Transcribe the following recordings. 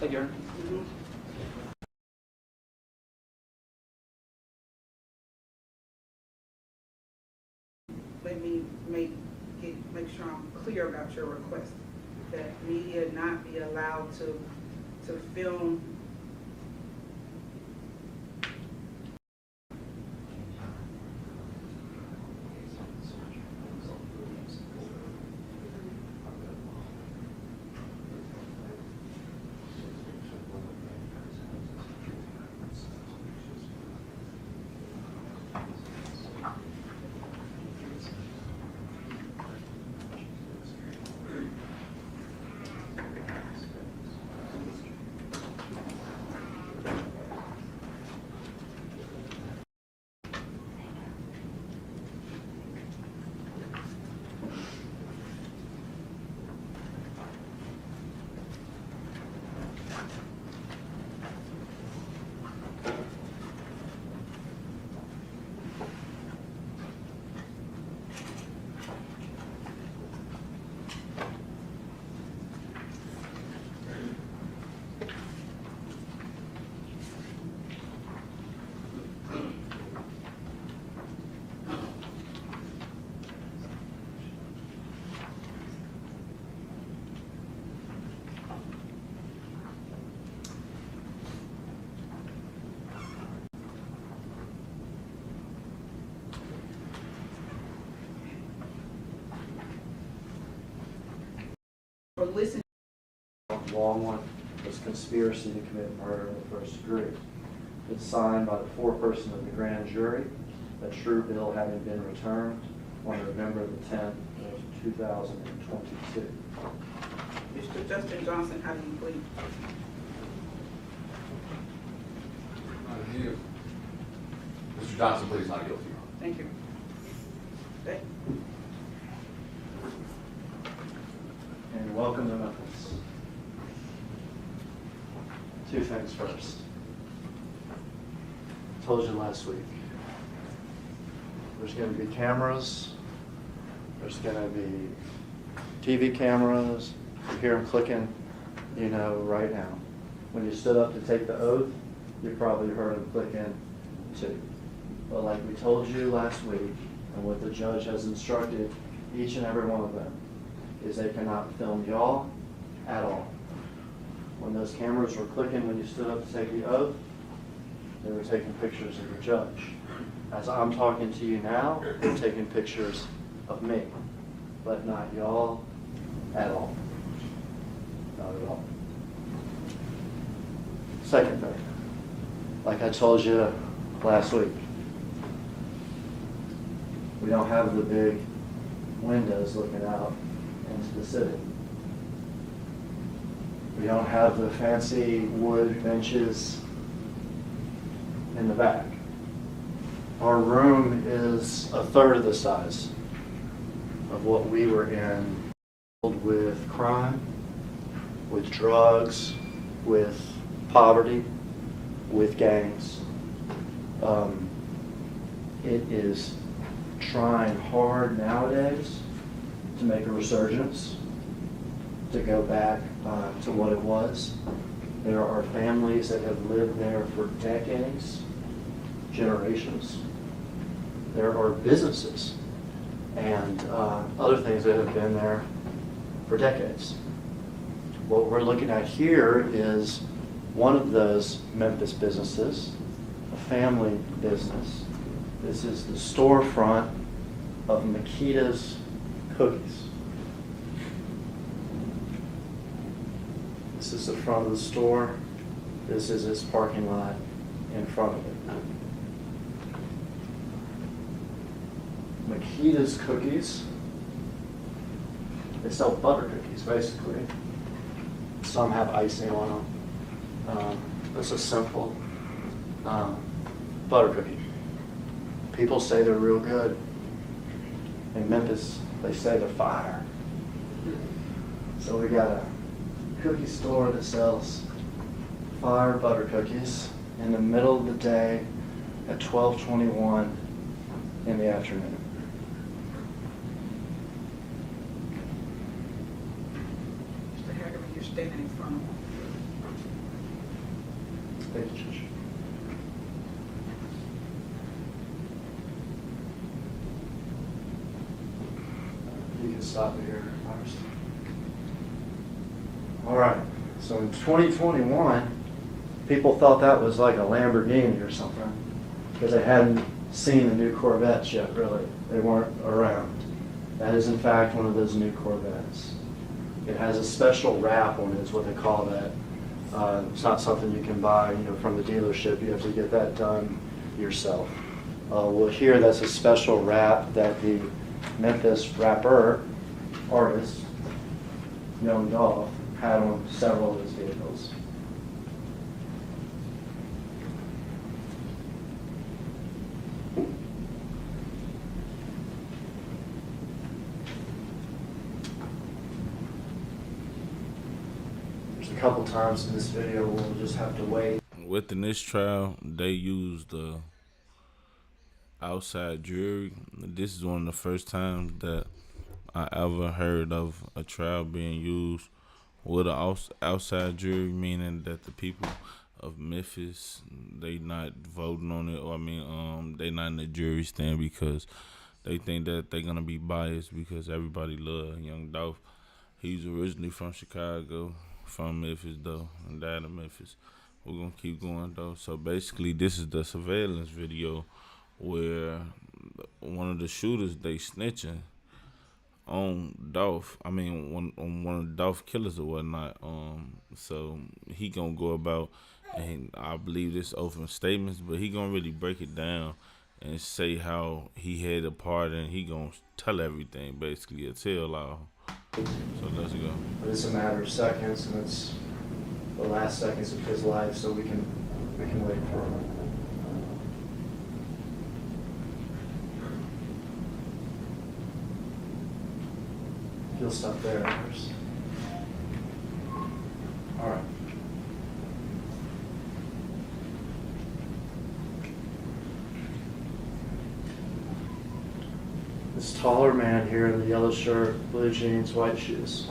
Adjourn. Let me make sure I'm clear about your request, that media not be allowed to film or listen. Long one was conspiracy to commit murder in the first degree. It's signed by the foreperson of the grand jury, a true bill having been returned on November the 10th of 2022. Mr. Justin Johnson, how do you plead? Not you. Mr. Johnson, please not guilty. Thank you. Okay. And welcome to Memphis. Two things first. I told you last week, there's going to be cameras, there's going to be TV cameras. You hear them clicking, you know, right now. When you stood up to take the oath, you probably heard them clicking too. But like we told you last week, and what the judge has instructed each and every one of them, is they cannot film y'all at all. When those cameras were clicking when you stood up to take the oath, they were taking pictures of the judge. As I'm talking to you now, they're taking pictures of me, but not y'all at all. Not at all. Second thing, like I told you last week, we don't have the big windows looking out into the city. We don't have the fancy wood benches in the back. Our room is a third of the size of what we were in, with crime, with drugs, with poverty, with gangs. It is trying hard nowadays to make a resurgence, to go back to what it was. There are families that have lived there for decades, generations. There are businesses and other things that have been there for decades. What we're looking at here is one of those Memphis businesses, a family business. This is the storefront of Makita's Cookies. This is the front of the store. This is its parking lot in front of it. Makita's Cookies, they sell butter cookies basically. Some have icing on them. This is simple butter cookie. People say they're real good. In Memphis, they say they're fire. So we got a cookie store that sells fire butter cookies in the middle of the day at 12:21 in the afternoon. Mr. Haggerty, you're standing in front of him. Thank you, Judge. You can stop it here, Iris. All right, so in 2021, people thought that was like a Lamborghini or something because they hadn't seen the new Corvettes yet, really. They weren't around. That is, in fact, one of those new Corvettes. It has a special wrap on it, is what they call that. It's not something you can buy, from the dealership. You have to get that done yourself. Well, here, that's a special wrap that the Memphis rapper artist, Young Dolph, had on several of his vehicles. There's a couple times in this video we'll just have to wait. Within this trial, they used outside jury. This is one of the first times that I ever heard of a trial being used with an outside jury, meaning that the people of Memphis, they not voting on it, or they not in the jury stand because they think that they're gonna be biased because everybody love Young Dolph. He's originally from Chicago, from Memphis though, and died in Memphis. We're gonna keep going though. So basically, this is the surveillance video where one of the shooters, they snitching on Dolph. On one of the Dolph killers or whatnot. So he gonna go about, and I believe this open statements, but he gonna really break it down and say how he had a part, and he gonna tell everything, basically a tell all. So let's go. But it's a matter of seconds, and it's the last seconds of his life, so we can wait for him. You'll stop there first. All right. This taller man here in the yellow shirt, blue jeans, white shoes.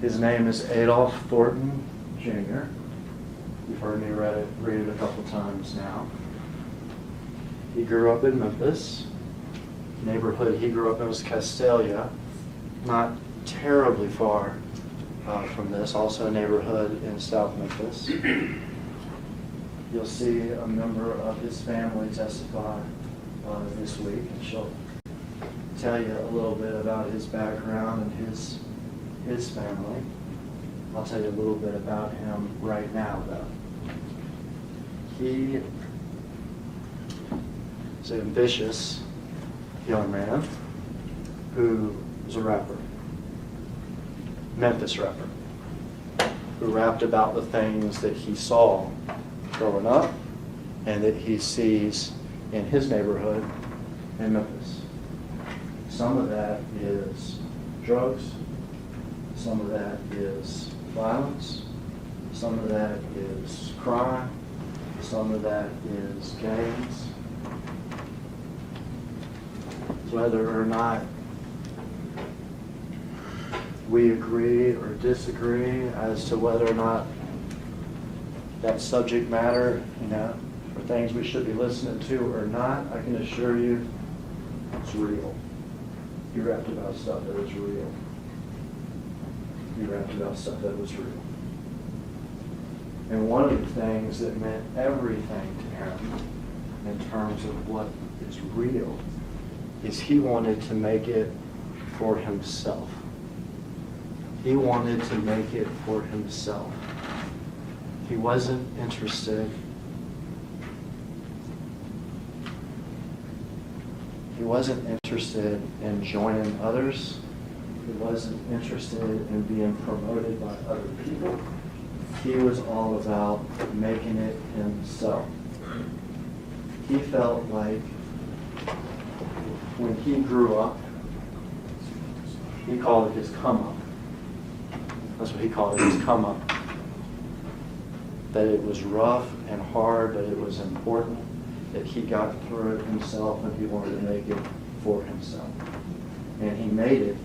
His name is Adolph Thornton Jr. You've heard me read it a couple times now. He grew up in Memphis. Neighborhood he grew up in was Castalia, not terribly far from this, also a neighborhood in South Memphis. You'll see a member of his family testify this week, and she'll tell you a little bit about his background and his family. I'll tell you a little bit about him right now, though. He is an ambitious young man who is a rapper, Memphis rapper, who rapped about the things that he saw growing up and that he sees in his neighborhood in Memphis. Some of that is drugs, some of that is violence, some of that is crime, some of that is gangs. Whether or not we agree or disagree as to whether or not that subject matter, are things we should be listening to or not, I can assure you it's real. You rapped about stuff that is real. You rapped about stuff that was real. And one of the things that meant everything to him in terms of what is real is he wanted to make it for himself. He wanted to make it for himself. He wasn't interested. He wasn't interested in joining others. He wasn't interested in being promoted by other people. He was all about making it himself. He felt like when he grew up, he called it his come up. That's what he called it, his come up. That it was rough and hard, but it was important, that he got through it himself, and he wanted to make it for himself. And he made it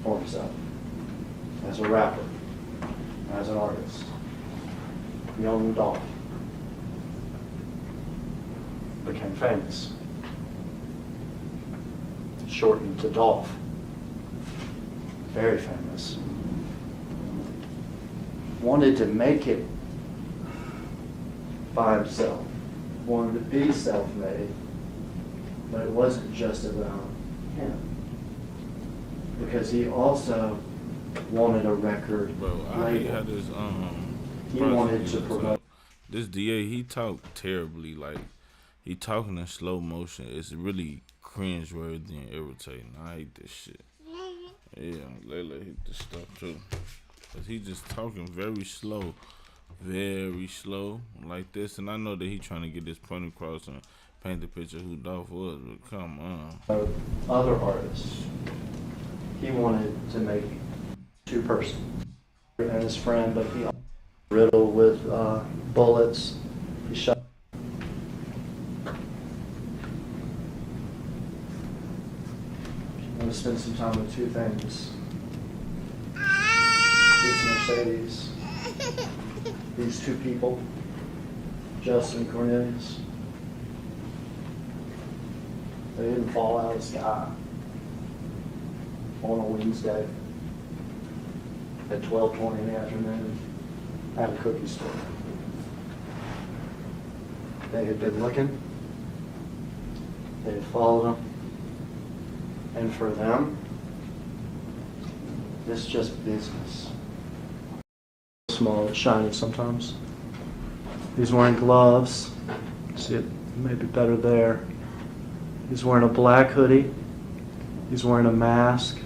for himself as a rapper, as an artist. Young Dolph. became famous. Shortened to Dolph. Very famous. Wanted to make it by himself. Wanted to be self-made. But it wasn't just about him. Because he also wanted a record Bro, I hate how label. this He wanted to prosecutor promote. talk. This DA, he talked terribly. Like, he talking in slow motion. It's really cringe-worthy and irritating. I hate this shit. Yeah, Layla hate this stuff too. Cause he just talking very slow like this. And I know that he trying to get this point across and paint the picture of who Dolph was. But come on. Other artists. He wanted to make two-person and his friend, but he riddled with bullets. He shot. I'm going to spend some time with two things. This Mercedes, these two people, Justin and Cornelius. They didn't fall out of the sky on a Wednesday at 12:20 in the afternoon at a cookie store. They had been looking. They had followed them. And for them, it's just business. Small and shiny sometimes. He's wearing gloves. See it maybe better there. He's wearing a black hoodie. He's wearing a mask.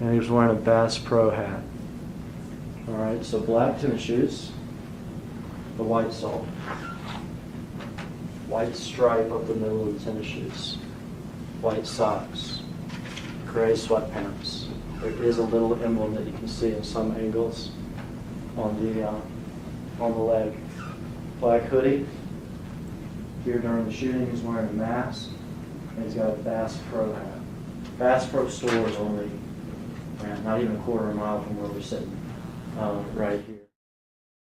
And he's wearing a Bass Pro hat. All right, so black tennis shoes, the white sole, white stripe up the middle of the tennis shoes, white socks, gray sweatpants. There is a little emblem that you can see in some angles on the leg. Black hoodie. Here during the shooting, he's wearing a mask, and he's got a Bass Pro hat. Bass Pro store is only not even a quarter of a mile from where we're sitting right here.